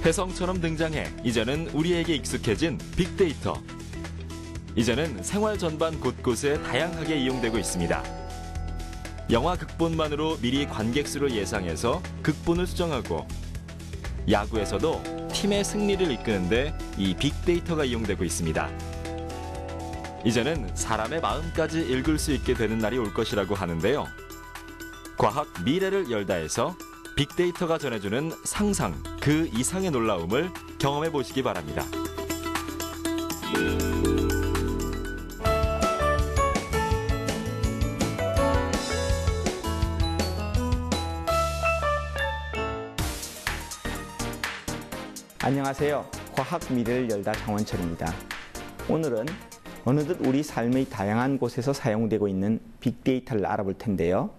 혜성처럼 등장해 이제는 우리에게 익숙해진 빅데이터. 이제는 생활 전반 곳곳에 다양하게 이용되고 있습니다. 영화 극본만으로 미리 관객 수를 예상해서 극본을 수정하고, 야구에서도 팀의 승리를 이끄는데 이 빅데이터가 이용되고 있습니다. 이제는 사람의 마음까지 읽을 수 있게 되는 날이 올 것이라고 하는데요. 과학 미래를 열다해서 빅데이터가 전해주는 상상, 그 이상의 놀라움을 경험해 보시기 바랍니다. 안녕하세요. 과학 미래를 열다 장원철입니다. 오늘은 어느덧 우리 삶의 다양한 곳에서 사용되고 있는 빅데이터를 알아볼 텐데요.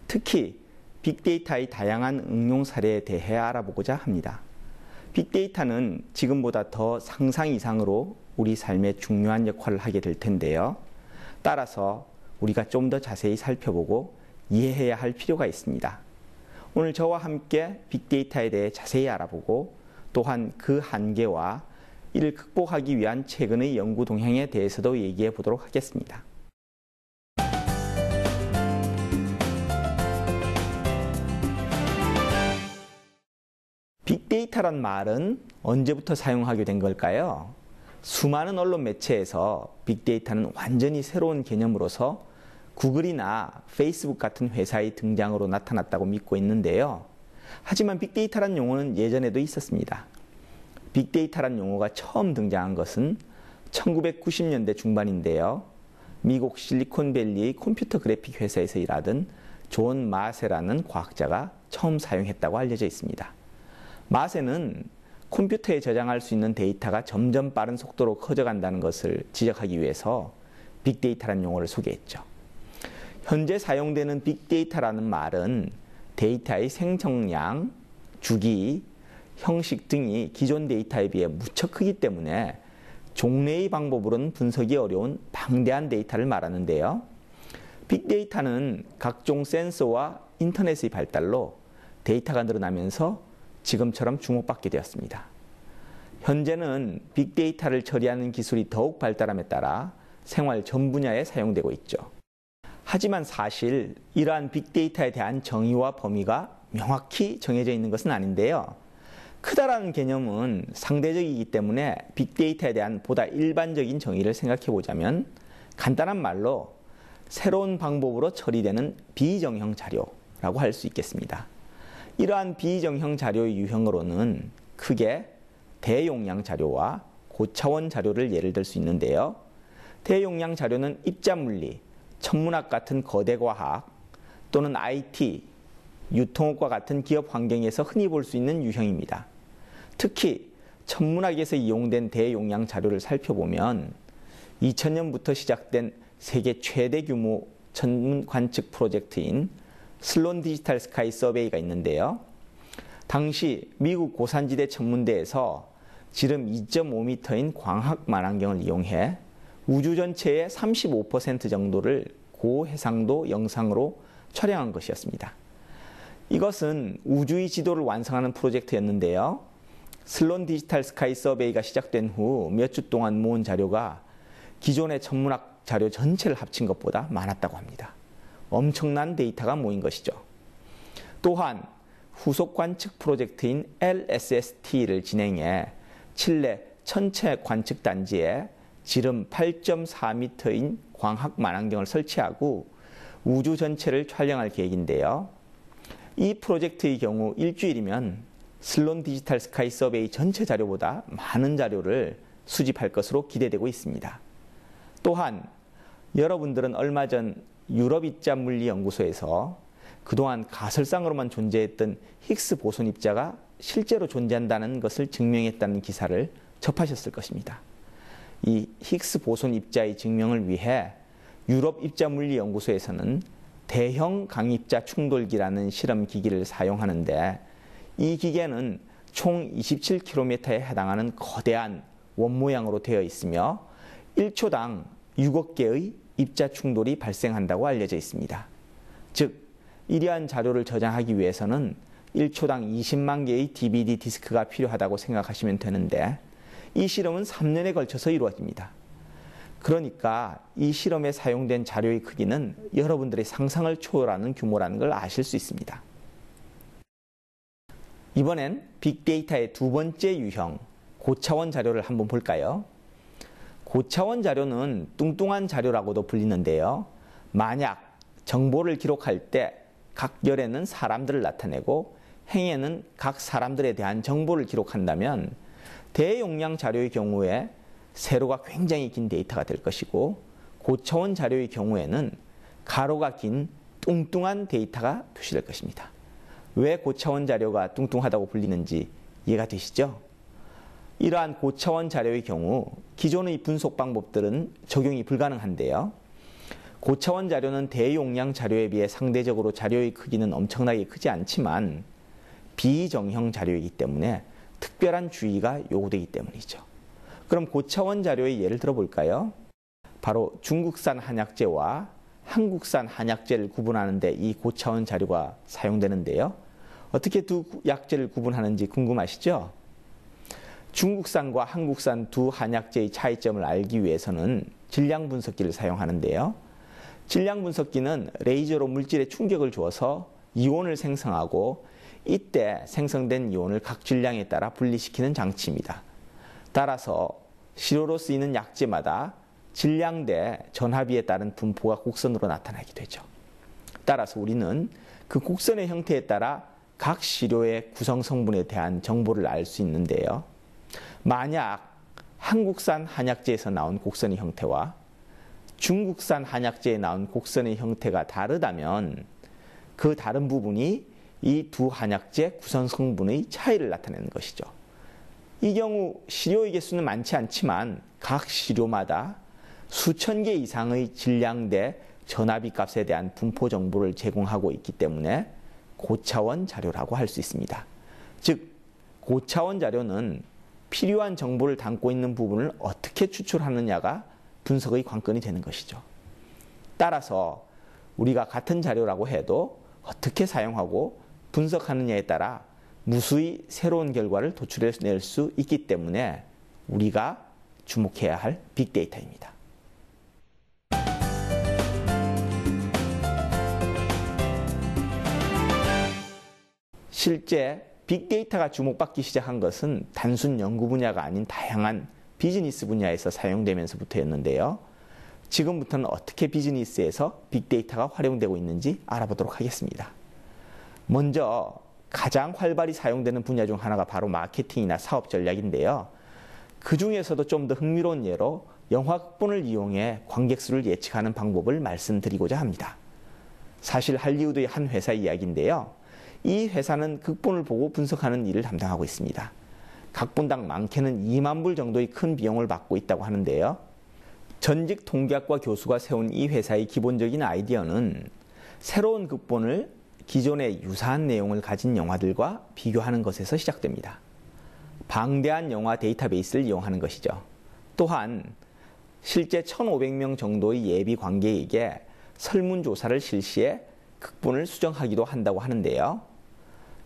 특히 빅데이터의 다양한 응용 사례에 대해 알아보고자 합니다. 빅데이터는 지금보다 더 상상 이상으로 우리 삶에 중요한 역할을 하게 될 텐데요. 따라서 우리가 좀 더 자세히 살펴보고 이해해야 할 필요가 있습니다. 오늘 저와 함께 빅데이터에 대해 자세히 알아보고, 또한 그 한계와 이를 극복하기 위한 최근의 연구 동향에 대해서도 얘기해 보도록 하겠습니다. 빅데이터란 말은 언제부터 사용하게 된 걸까요? 수많은 언론 매체에서 빅데이터는 완전히 새로운 개념으로서 구글이나 페이스북 같은 회사의 등장으로 나타났다고 믿고 있는데요. 하지만 빅데이터란 용어는 예전에도 있었습니다. 빅데이터란 용어가 처음 등장한 것은 1990년대 중반인데요. 미국 실리콘밸리의 컴퓨터 그래픽 회사에서 일하던 존 마세라는 과학자가 처음 사용했다고 알려져 있습니다. 마세는 컴퓨터에 저장할 수 있는 데이터가 점점 빠른 속도로 커져간다는 것을 지적하기 위해서 빅데이터란 용어를 소개했죠. 현재 사용되는 빅데이터라는 말은 데이터의 생성량, 주기, 형식 등이 기존 데이터에 비해 무척 크기 때문에 종래의 방법으로는 분석이 어려운 방대한 데이터를 말하는데요. 빅데이터는 각종 센서와 인터넷의 발달로 데이터가 늘어나면서 지금처럼 주목받게 되었습니다. 현재는 빅데이터를 처리하는 기술이 더욱 발달함에 따라 생활 전 분야에 사용되고 있죠. 하지만 사실 이러한 빅데이터에 대한 정의와 범위가 명확히 정해져 있는 것은 아닌데요. 크다라는 개념은 상대적이기 때문에 빅데이터에 대한 보다 일반적인 정의를 생각해 보자면 간단한 말로 새로운 방법으로 처리되는 비정형 자료라고 할 수 있겠습니다. 이러한 비정형 자료의 유형으로는 크게 대용량 자료와 고차원 자료를 예를 들 수 있는데요. 대용량 자료는 입자물리, 천문학 같은 거대 과학 또는 IT, 유통업과 같은 기업 환경에서 흔히 볼 수 있는 유형입니다. 특히 천문학에서 이용된 대용량 자료를 살펴보면 2000년부터 시작된 세계 최대 규모 천문 관측 프로젝트인 슬론 디지털 스카이 서베이가 있는데요. 당시 미국 고산지대 천문대에서 지름 2.5m인 광학 망원경을 이용해 우주 전체의 35% 정도를 고해상도 영상으로 촬영한 것이었습니다. 이것은 우주의 지도를 완성하는 프로젝트였는데요. 슬론 디지털 스카이 서베이가 시작된 후 몇 주 동안 모은 자료가 기존의 천문학 자료 전체를 합친 것보다 많았다고 합니다. 엄청난 데이터가 모인 것이죠. 또한 후속 관측 프로젝트인 LSST를 진행해 칠레 천체 관측 단지에 지름 8.4m인 광학 망원경을 설치하고 우주 전체를 촬영할 계획인데요. 이 프로젝트의 경우 일주일이면 슬론 디지털 스카이 서베이 전체 자료보다 많은 자료를 수집할 것으로 기대되고 있습니다. 또한 여러분들은 얼마 전 유럽 입자물리연구소에서 그동안 가설상으로만 존재했던 히그스 보손 입자가 실제로 존재한다는 것을 증명했다는 기사를 접하셨을 것입니다. 이 히그스 보손 입자의 증명을 위해 유럽 입자물리연구소에서는 대형 강입자 충돌기라는 실험 기기를 사용하는데, 이 기계는 총 27km에 해당하는 거대한 원 모양으로 되어 있으며 1초당 6억 개의 입자 충돌이 발생한다고 알려져 있습니다. 즉, 이러한 자료를 저장하기 위해서는 1초당 20만 개의 DVD 디스크가 필요하다고 생각하시면 되는데 이 실험은 3년에 걸쳐서 이루어집니다. 그러니까 이 실험에 사용된 자료의 크기는 여러분들의 상상을 초월하는 규모라는 걸 아실 수 있습니다. 이번엔 빅데이터의 두 번째 유형, 고차원 자료를 한번 볼까요? 고차원 자료는 뚱뚱한 자료라고도 불리는데요. 만약 정보를 기록할 때 각 열에는 사람들을 나타내고 행에는 각 사람들에 대한 정보를 기록한다면 대용량 자료의 경우에 세로가 굉장히 긴 데이터가 될 것이고 고차원 자료의 경우에는 가로가 긴 뚱뚱한 데이터가 표시될 것입니다. 왜 고차원 자료가 뚱뚱하다고 불리는지 이해가 되시죠? 이러한 고차원 자료의 경우 기존의 분석 방법들은 적용이 불가능한데요. 고차원 자료는 대용량 자료에 비해 상대적으로 자료의 크기는 엄청나게 크지 않지만 비정형 자료이기 때문에 특별한 주의가 요구되기 때문이죠. 그럼 고차원 자료의 예를 들어볼까요? 바로 중국산 한약재와 한국산 한약재를 구분하는 데 이 고차원 자료가 사용되는데요. 어떻게 두 약재를 구분하는지 궁금하시죠? 중국산과 한국산 두 한약재의 차이점을 알기 위해서는 질량 분석기를 사용하는데요. 질량 분석기는 레이저로 물질에 충격을 주어서 이온을 생성하고 이때 생성된 이온을 각 질량에 따라 분리시키는 장치입니다. 따라서 시료로 쓰이는 약재마다 질량 대 전하비에 따른 분포가 곡선으로 나타나게 되죠. 따라서 우리는 그 곡선의 형태에 따라 각 시료의 구성 성분에 대한 정보를 알 수 있는데요. 만약 한국산 한약재에서 나온 곡선의 형태와 중국산 한약재에 나온 곡선의 형태가 다르다면 그 다른 부분이 이 두 한약재 구성 성분의 차이를 나타내는 것이죠. 이 경우 시료의 개수는 많지 않지만 각 시료마다 수천 개 이상의 질량 대 전하비 값에 대한 분포 정보를 제공하고 있기 때문에 고차원 자료라고 할 수 있습니다. 즉, 고차원 자료는 필요한 정보를 담고 있는 부분을 어떻게 추출하느냐가 분석의 관건이 되는 것이죠. 따라서 우리가 같은 자료라고 해도 어떻게 사용하고 분석하느냐에 따라 무수히 새로운 결과를 도출해낼 수 있기 때문에 우리가 주목해야 할 빅데이터입니다. 실제 빅데이터가 주목받기 시작한 것은 단순 연구 분야가 아닌 다양한 비즈니스 분야에서 사용되면서부터였는데요. 지금부터는 어떻게 비즈니스에서 빅데이터가 활용되고 있는지 알아보도록 하겠습니다. 먼저 가장 활발히 사용되는 분야 중 하나가 바로 마케팅이나 사업 전략인데요. 그 중에서도 좀 더 흥미로운 예로 영화 극본을 이용해 관객 수를 예측하는 방법을 말씀드리고자 합니다. 사실 할리우드의 한 회사 이야기인데요. 이 회사는 극본을 보고 분석하는 일을 담당하고 있습니다. 각본당 많게는 2만 불 정도의 큰 비용을 받고 있다고 하는데요. 전직 통계학과 교수가 세운 이 회사의 기본적인 아이디어는 새로운 극본을 기존의 유사한 내용을 가진 영화들과 비교하는 것에서 시작됩니다. 방대한 영화 데이터베이스를 이용하는 것이죠. 또한 실제 1,500명 정도의 예비 관객에게 설문조사를 실시해 극본을 수정하기도 한다고 하는데요.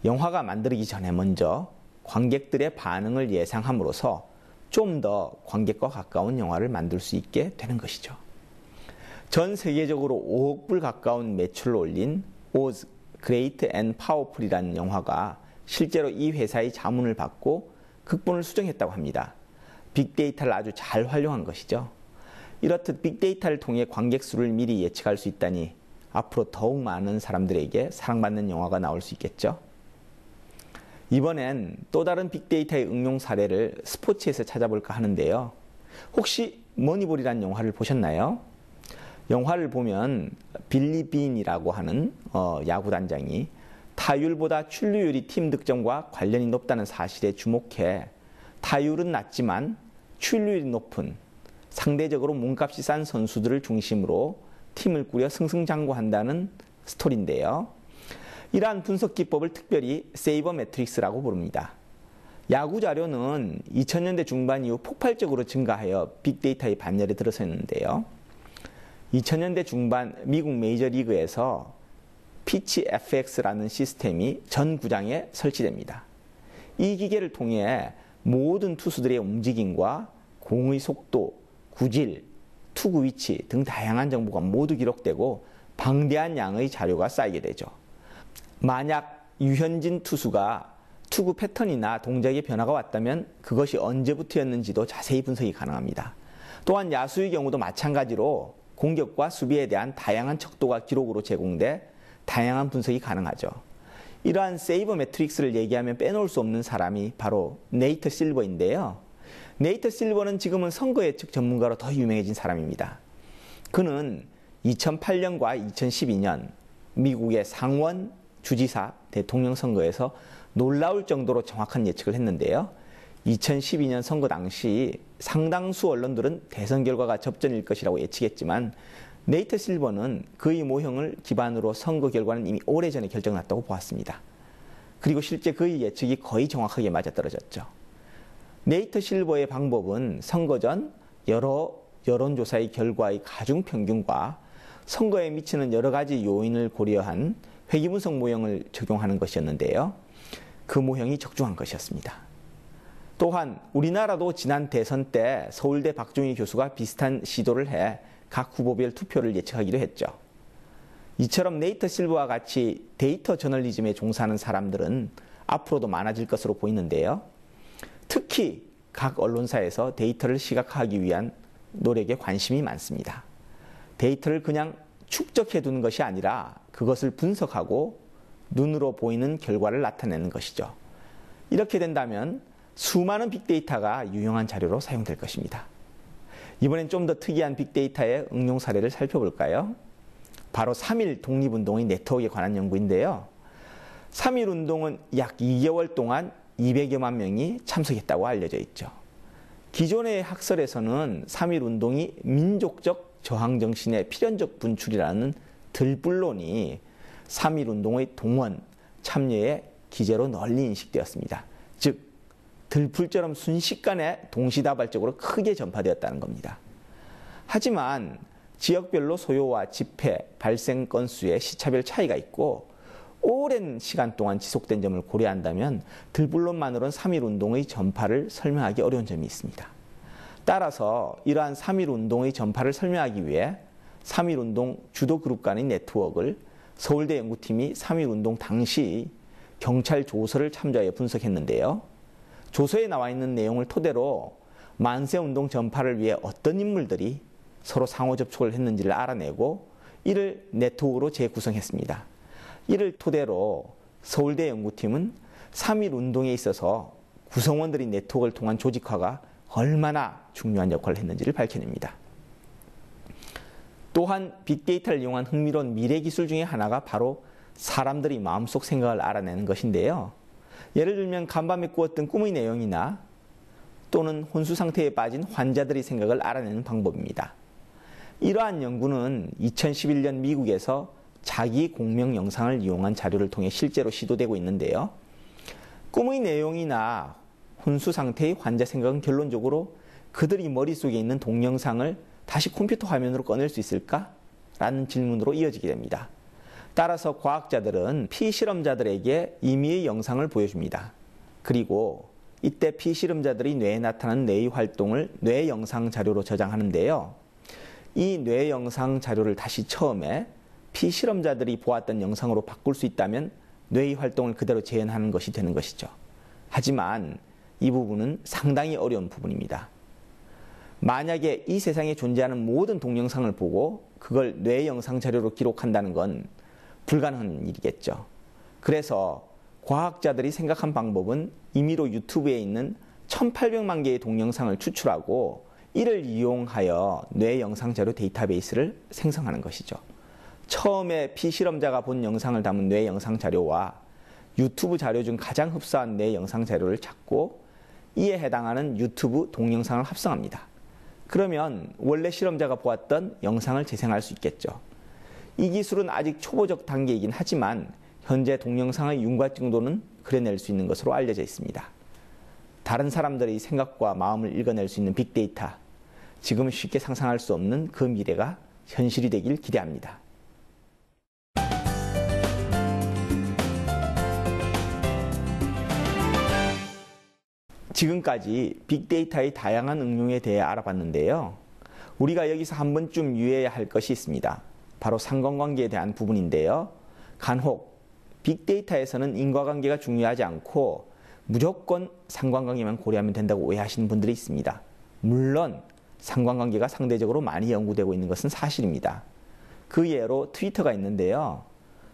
영화가 만들기 전에 먼저 관객들의 반응을 예상함으로써 좀 더 관객과 가까운 영화를 만들 수 있게 되는 것이죠. 전 세계적으로 5억 불 가까운 매출을 올린 오즈 그레이트 앤 파워풀이라는 영화가 실제로 이 회사의 자문을 받고 극본을 수정했다고 합니다. 빅데이터를 아주 잘 활용한 것이죠. 이렇듯 빅데이터를 통해 관객 수를 미리 예측할 수 있다니 앞으로 더욱 많은 사람들에게 사랑받는 영화가 나올 수 있겠죠. 이번엔 또 다른 빅데이터의 응용 사례를 스포츠에서 찾아볼까 하는데요. 혹시 머니볼이라는 영화를 보셨나요? 영화를 보면 빌리 빈이라고 하는 야구단장이 타율보다 출루율이 팀 득점과 관련이 높다는 사실에 주목해 타율은 낮지만 출루율이 높은 상대적으로 몸값이 싼 선수들을 중심으로 팀을 꾸려 승승장구한다는 스토리인데요. 이러한 분석 기법을 특별히 세이버 매트릭스라고 부릅니다. 야구 자료는 2000년대 중반 이후 폭발적으로 증가하여 빅데이터의 반열에 들어섰는데요. 2000년대 중반 미국 메이저리그에서 PitchFX라는 시스템이 전 구장에 설치됩니다. 이 기계를 통해 모든 투수들의 움직임과 공의 속도, 구질, 투구 위치 등 다양한 정보가 모두 기록되고 방대한 양의 자료가 쌓이게 되죠. 만약 유현진 투수가 투구 패턴이나 동작의 변화가 왔다면 그것이 언제부터였는지도 자세히 분석이 가능합니다. 또한 야수의 경우도 마찬가지로 공격과 수비에 대한 다양한 척도가 기록으로 제공돼 다양한 분석이 가능하죠. 이러한 세이버 매트릭스를 얘기하면 빼놓을 수 없는 사람이 바로 네이터 실버인데요. 네이터 실버는 지금은 선거 예측 전문가로 더 유명해진 사람입니다. 그는 2008년과 2012년 미국의 상원, 주지사, 대통령 선거에서 놀라울 정도로 정확한 예측을 했는데요. 2012년 선거 당시 상당수 언론들은 대선 결과가 접전일 것이라고 예측했지만 네이터 실버는 그의 모형을 기반으로 선거 결과는 이미 오래전에 결정났다고 보았습니다. 그리고 실제 그의 예측이 거의 정확하게 맞아떨어졌죠. 네이터 실버의 방법은 선거 전 여러 여론조사의 결과의 가중평균과 선거에 미치는 여러 가지 요인을 고려한 회귀분석 모형을 적용하는 것이었는데요. 그 모형이 적중한 것이었습니다. 또한 우리나라도 지난 대선 때 서울대 박종희 교수가 비슷한 시도를 해 각 후보별 투표를 예측하기도 했죠. 이처럼 네이터 실버와 같이 데이터 저널리즘에 종사하는 사람들은 앞으로도 많아질 것으로 보이는데요. 특히 각 언론사에서 데이터를 시각화하기 위한 노력에 관심이 많습니다. 데이터를 그냥 축적해 두는 것이 아니라 그것을 분석하고 눈으로 보이는 결과를 나타내는 것이죠. 이렇게 된다면 수많은 빅데이터가 유용한 자료로 사용될 것입니다. 이번엔 좀 더 특이한 빅데이터의 응용 사례를 살펴볼까요? 바로 3.1 독립운동의 네트워크에 관한 연구인데요. 3.1 운동은 약 2개월 동안 200여만 명이 참석했다고 알려져 있죠. 기존의 학설에서는 3.1 운동이 민족적 저항정신의 필연적 분출이라는 들불론이 3.1 운동의 동원, 참여의 기제로 널리 인식되었습니다. 즉, 들풀처럼 순식간에 동시다발적으로 크게 전파되었다는 겁니다. 하지만 지역별로 소요와 집회, 발생 건수의 시차별 차이가 있고 오랜 시간 동안 지속된 점을 고려한다면 들불론만으로는 3.1 운동의 전파를 설명하기 어려운 점이 있습니다. 따라서 이러한 3.1 운동의 전파를 설명하기 위해 3.1 운동 주도 그룹 간의 네트워크를 서울대 연구팀이 3.1 운동 당시 경찰 조서를 참조하여 분석했는데요. 조서에 나와 있는 내용을 토대로 만세운동 전파를 위해 어떤 인물들이 서로 상호 접촉을 했는지를 알아내고 이를 네트워크로 재구성했습니다. 이를 토대로 서울대 연구팀은 3.1 운동에 있어서 구성원들이 네트워크를 통한 조직화가 얼마나 중요한 역할을 했는지를 밝혀냅니다. 또한 빅데이터를 이용한 흥미로운 미래 기술 중에 하나가 바로 사람들이 마음속 생각을 알아내는 것인데요. 예를 들면 간밤에 꾸었던 꿈의 내용이나 또는 혼수 상태에 빠진 환자들의 생각을 알아내는 방법입니다. 이러한 연구는 2011년 미국에서 자기 공명 영상을 이용한 자료를 통해 실제로 시도되고 있는데요. 꿈의 내용이나 혼수 상태의 환자 생각은 결론적으로 그들이 머릿속에 있는 동영상을 다시 컴퓨터 화면으로 꺼낼 수 있을까? 라는 질문으로 이어지게 됩니다. 따라서 과학자들은 피실험자들에게 임의의 영상을 보여줍니다. 그리고 이때 피실험자들이 뇌에 나타나는 뇌의 활동을 뇌 영상 자료로 저장하는데요. 이 뇌 영상 자료를 다시 처음에 피실험자들이 보았던 영상으로 바꿀 수 있다면 뇌의 활동을 그대로 재현하는 것이 되는 것이죠. 하지만 이 부분은 상당히 어려운 부분입니다. 만약에 이 세상에 존재하는 모든 동영상을 보고 그걸 뇌 영상 자료로 기록한다는 건 불가능한 일이겠죠. 그래서 과학자들이 생각한 방법은 임의로 유튜브에 있는 1800만 개의 동영상을 추출하고 이를 이용하여 뇌 영상 자료 데이터베이스를 생성하는 것이죠. 처음에 피실험자가 본 영상을 담은 뇌 영상 자료와 유튜브 자료 중 가장 흡사한 뇌 영상 자료를 찾고 이에 해당하는 유튜브 동영상을 합성합니다. 그러면 원래 실험자가 보았던 영상을 재생할 수 있겠죠. 이 기술은 아직 초보적 단계이긴 하지만 현재 동영상의 윤곽 정도는 그려낼 수 있는 것으로 알려져 있습니다. 다른 사람들의 생각과 마음을 읽어낼 수 있는 빅데이터, 지금 쉽게 상상할 수 없는 그 미래가 현실이 되길 기대합니다. 지금까지 빅데이터의 다양한 응용에 대해 알아봤는데요. 우리가 여기서 한 번쯤 유의해야 할 것이 있습니다. 바로 상관관계에 대한 부분인데요. 간혹 빅데이터에서는 인과관계가 중요하지 않고 무조건 상관관계만 고려하면 된다고 오해하시는 분들이 있습니다. 물론 상관관계가 상대적으로 많이 연구되고 있는 것은 사실입니다. 그 예로 트위터가 있는데요.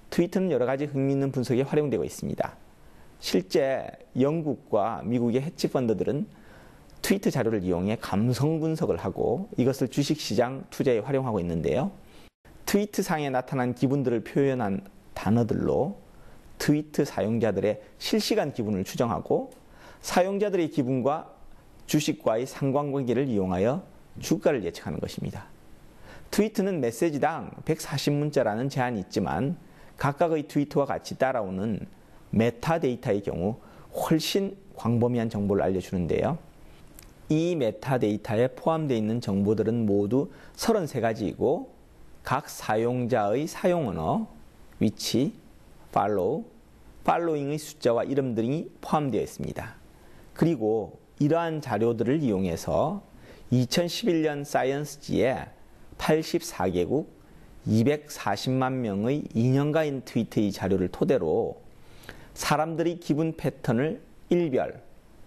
트위터는 여러 가지 흥미있는 분석에 활용되고 있습니다. 실제 영국과 미국의 헤지펀드들은 트위터 자료를 이용해 감성 분석을 하고 이것을 주식시장 투자에 활용하고 있는데요. 트위터상에 나타난 기분들을 표현한 단어들로 트위터 사용자들의 실시간 기분을 추정하고 사용자들의 기분과 주식과의 상관관계를 이용하여 주가를 예측하는 것입니다. 트위터는 메시지당 140문자라는 제한이 있지만 각각의 트위터와 같이 따라오는 메타데이터의 경우 훨씬 광범위한 정보를 알려주는데요. 이 메타데이터에 포함되어 있는 정보들은 모두 33가지이고 각 사용자의 사용언어, 위치, 팔로우, 팔로잉의 숫자와 이름 등이 포함되어 있습니다. 그리고 이러한 자료들을 이용해서 2011년 사이언스지에 84개국 240만 명의 2년간 트위터의 자료를 토대로 사람들의 기분 패턴을 일별,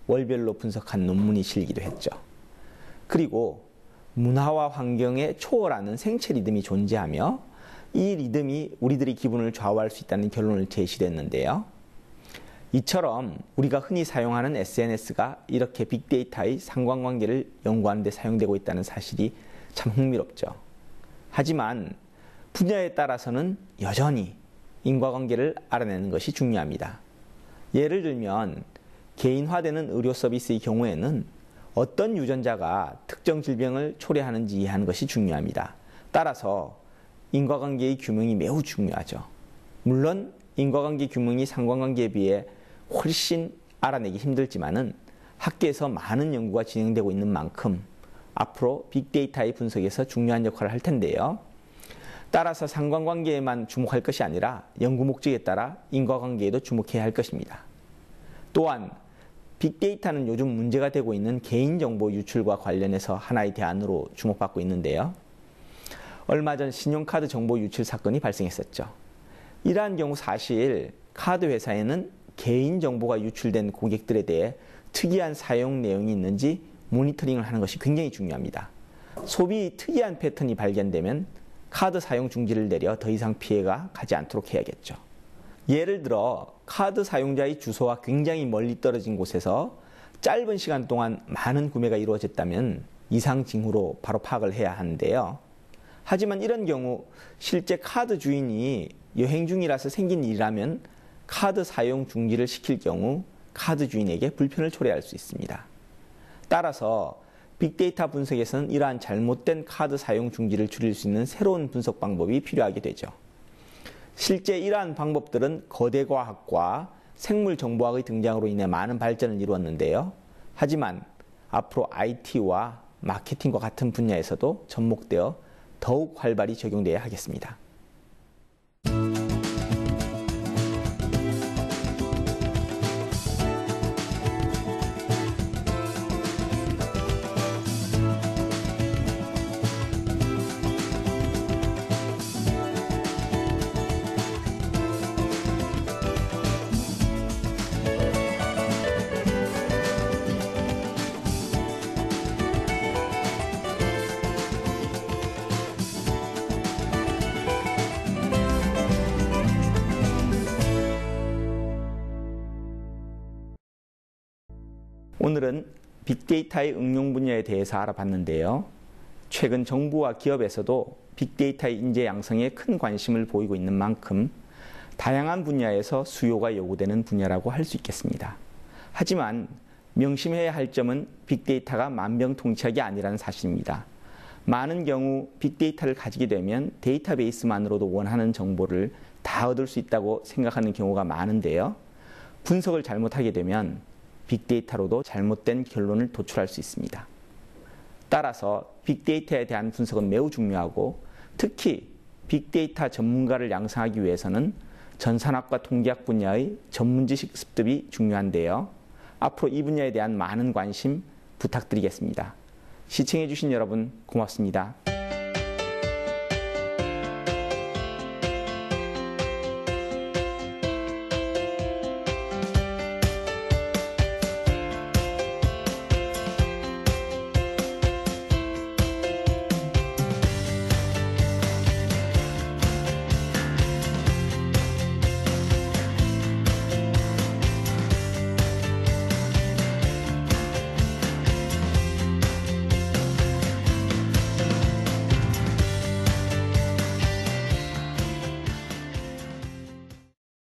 월별로 분석한 논문이 실기도 했죠. 그리고 문화와 환경에 초월하는 생체 리듬이 존재하며 이 리듬이 우리들의 기분을 좌우할 수 있다는 결론을 제시했는데요. 이처럼 우리가 흔히 사용하는 SNS가 이렇게 빅데이터의 상관관계를 연구하는 데 사용되고 있다는 사실이 참 흥미롭죠. 하지만 분야에 따라서는 여전히 인과관계를 알아내는 것이 중요합니다. 예를 들면 개인화되는 의료 서비스의 경우에는 어떤 유전자가 특정 질병을 초래하는지 이해하는 것이 중요합니다. 따라서 인과관계의 규명이 매우 중요하죠. 물론 인과관계 규명이 상관관계에 비해 훨씬 알아내기 힘들지만은 학계에서 많은 연구가 진행되고 있는 만큼 앞으로 빅데이터의 분석에서 중요한 역할을 할 텐데요. 따라서 상관관계에만 주목할 것이 아니라 연구 목적에 따라 인과관계에도 주목해야 할 것입니다. 또한 빅데이터는 요즘 문제가 되고 있는 개인정보 유출과 관련해서 하나의 대안으로 주목받고 있는데요. 얼마 전 신용카드 정보 유출 사건이 발생했었죠. 이러한 경우 사실 카드 회사에는 개인정보가 유출된 고객들에 대해 특이한 사용 내용이 있는지 모니터링을 하는 것이 굉장히 중요합니다. 소비의 특이한 패턴이 발견되면 카드 사용 중지를 내려 더 이상 피해가 가지 않도록 해야겠죠. 예를 들어 카드 사용자의 주소와 굉장히 멀리 떨어진 곳에서 짧은 시간 동안 많은 구매가 이루어졌다면 이상 징후로 바로 파악을 해야 하는데요. 하지만 이런 경우 실제 카드 주인이 여행 중이라서 생긴 일이라면 카드 사용 중지를 시킬 경우 카드 주인에게 불편을 초래할 수 있습니다. 따라서 빅데이터 분석에서는 이러한 잘못된 카드 사용 중지를 줄일 수 있는 새로운 분석 방법이 필요하게 되죠. 실제 이러한 방법들은 거대 과학과 생물 정보학의 등장으로 인해 많은 발전을 이루었는데요. 하지만 앞으로 IT와 마케팅과 같은 분야에서도 접목되어 더욱 활발히 적용되어야 하겠습니다. 오늘은 빅데이터의 응용 분야에 대해서 알아봤는데요. 최근 정부와 기업에서도 빅데이터의 인재 양성에 큰 관심을 보이고 있는 만큼 다양한 분야에서 수요가 요구되는 분야라고 할 수 있겠습니다. 하지만 명심해야 할 점은 빅데이터가 만병통치약이 아니라는 사실입니다. 많은 경우 빅데이터를 가지게 되면 데이터베이스만으로도 원하는 정보를 다 얻을 수 있다고 생각하는 경우가 많은데요. 분석을 잘못하게 되면 빅데이터로도 잘못된 결론을 도출할 수 있습니다. 따라서 빅데이터에 대한 분석은 매우 중요하고 특히 빅데이터 전문가를 양성하기 위해서는 전산학과 통계학 분야의 전문 지식 습득이 중요한데요. 앞으로 이 분야에 대한 많은 관심 부탁드리겠습니다. 시청해주신 여러분 고맙습니다.